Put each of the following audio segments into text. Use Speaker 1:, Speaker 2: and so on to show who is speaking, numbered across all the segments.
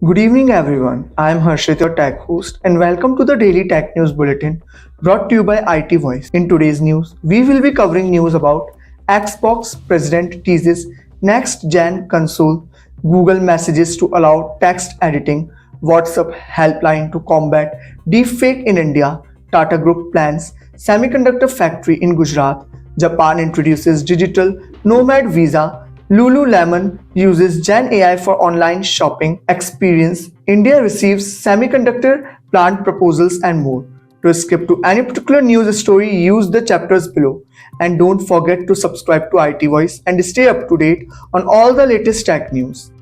Speaker 1: Good evening, everyone. I am Harshit, your tech host, and welcome to the Daily Tech News Bulletin brought to you by IT Voice. In today's news, we will be covering news about Xbox President teases next gen console, Google messages to allow text editing, WhatsApp helpline to combat deepfake in India, Tata Group plans semiconductor factory in Gujarat, Japan introduces digital Nomad visa, Lululemon uses Gen AI for online shopping experience. India receives semiconductor plant proposals and more. To skip to any particular news story, use the chapters below. And don't forget to subscribe to IT Voice and stay up to date on all the latest tech news.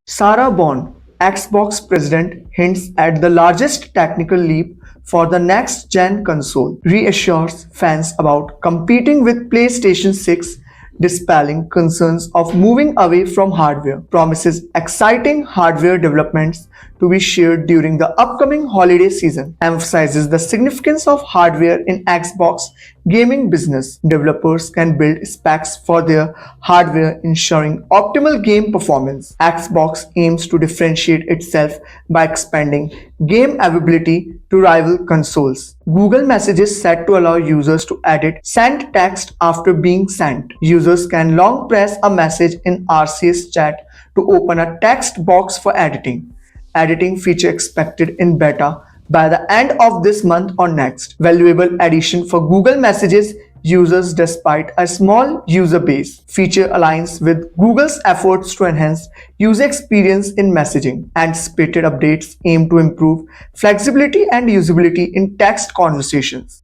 Speaker 1: Sarah Bond, Xbox president, hints at the largest technical leap for the next-gen console, reassures fans about competing with PlayStation 6, dispelling concerns of moving away from hardware, promises exciting hardware developments to be shared during the upcoming holiday season, emphasizes the significance of hardware in Xbox gaming business. Developers can build specs for their hardware, ensuring optimal game performance. Xbox aims to differentiate itself by expanding game availability to rival consoles. Google Messages set to allow users to edit sent text after being sent. Users can long press a message in RCS chat to open a text box for editing. Editing feature expected in beta by the end of this month or next. Valuable addition for Google Messages users despite a small user base. Feature aligns with Google's efforts to enhance user experience in messaging. Anticipated updates aim to improve flexibility and usability in text conversations.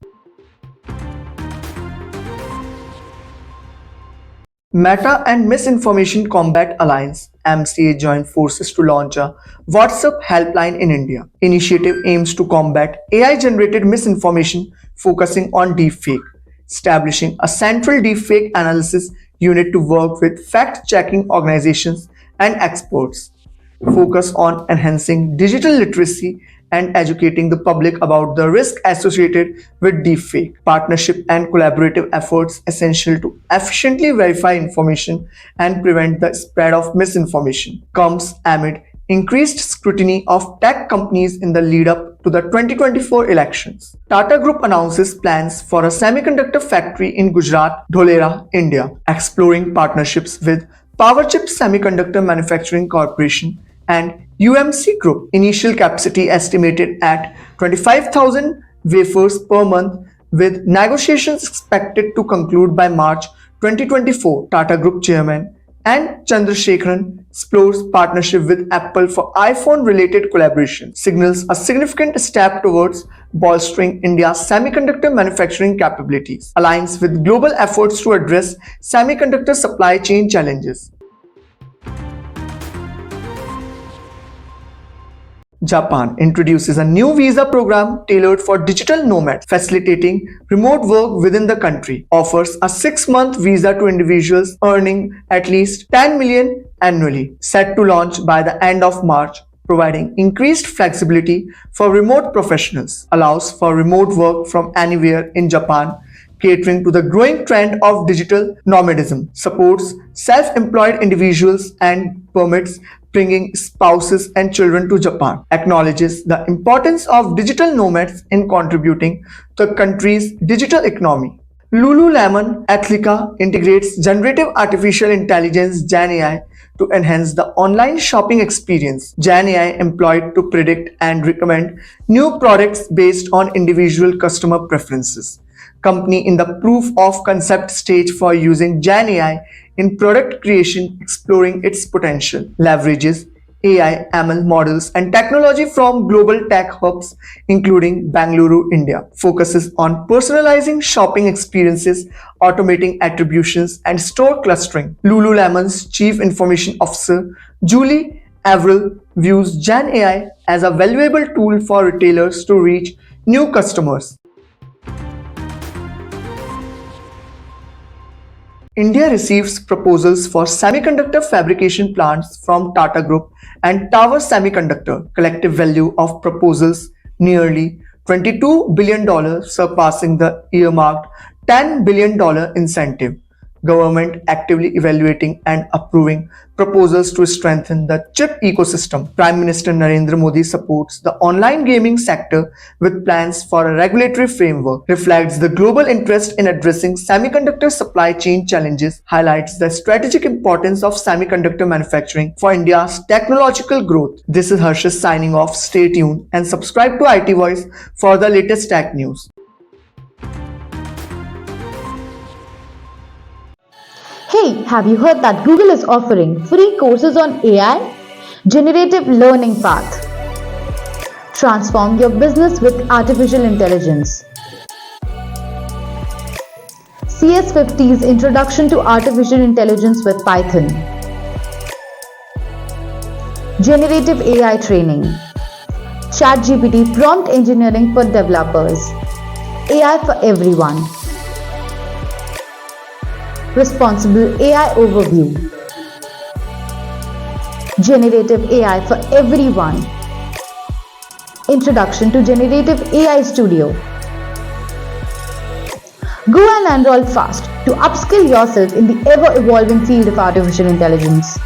Speaker 1: Meta and Misinformation Combat Alliance (MCA) join forces to launch a WhatsApp helpline in India. Initiative aims to combat AI-generated misinformation, focusing on deepfake, establishing a central deepfake analysis unit to work with fact-checking organizations and experts. Focus on enhancing digital literacy and educating the public about the risk associated with deepfake. Partnership and collaborative efforts essential to efficiently verify information and prevent the spread of misinformation comes amid increased scrutiny of tech companies in the lead up to the 2024 elections. Tata Group announces plans for a semiconductor factory in Gujarat, Dholera, India, exploring partnerships with Powerchip Semiconductor Manufacturing Corporation and UMC Group. Initial capacity estimated at 25,000 wafers per month, with negotiations expected to conclude by March 2024. Tata Group Chairman N. Chandrasekaran explores partnership with Apple for iPhone-related collaboration, signals a significant step towards bolstering India's semiconductor manufacturing capabilities, aligns with global efforts to address semiconductor supply chain challenges. Japan introduces a new visa program tailored for digital nomads, facilitating remote work within the country. Offers a 6-month visa to individuals earning at least 10 million annually, set to launch by the end of March, providing increased flexibility for remote professionals. Allows for remote work from anywhere in Japan, catering to the growing trend of digital nomadism, supports self-employed individuals and permits bringing spouses and children to Japan, acknowledges the importance of digital nomads in contributing to the country's digital economy. Lululemon Athletica integrates generative artificial intelligence Gen AI to enhance the online shopping experience. Gen AI employed to predict and recommend new products based on individual customer preferences. Company in the proof of concept stage for using Gen AI in product creation, exploring its potential, leverages AI, ML models and technology from global tech hubs including Bangalore, India, focuses on personalizing shopping experiences, automating attributions and store clustering. Lululemon's Chief Information Officer, Julie Averill, views Gen AI as a valuable tool for retailers to reach new customers. India receives proposals for semiconductor fabrication plants from Tata Group and Tower Semiconductor. Collective value of proposals nearly $22 billion, surpassing the earmarked $10 billion incentive. Government actively evaluating and approving proposals to strengthen the chip ecosystem. Prime Minister Narendra Modi supports the online gaming sector with plans for a regulatory framework, reflects the global interest in addressing semiconductor supply chain challenges, highlights the strategic importance of semiconductor manufacturing for India's technological growth. This is Harshit signing off. Stay tuned and subscribe to IT Voice for the latest tech news.
Speaker 2: Hey, have you heard that Google is offering free courses on AI? Generative Learning Path. Transform your business with artificial intelligence. CS50's Introduction to Artificial Intelligence with Python. Generative AI Training. ChatGPT Prompt Engineering for Developers. AI for Everyone. Responsible AI Overview. Generative AI for Everyone. Introduction to Generative AI Studio. Go and enroll fast to upskill yourself in the ever-evolving field of artificial intelligence.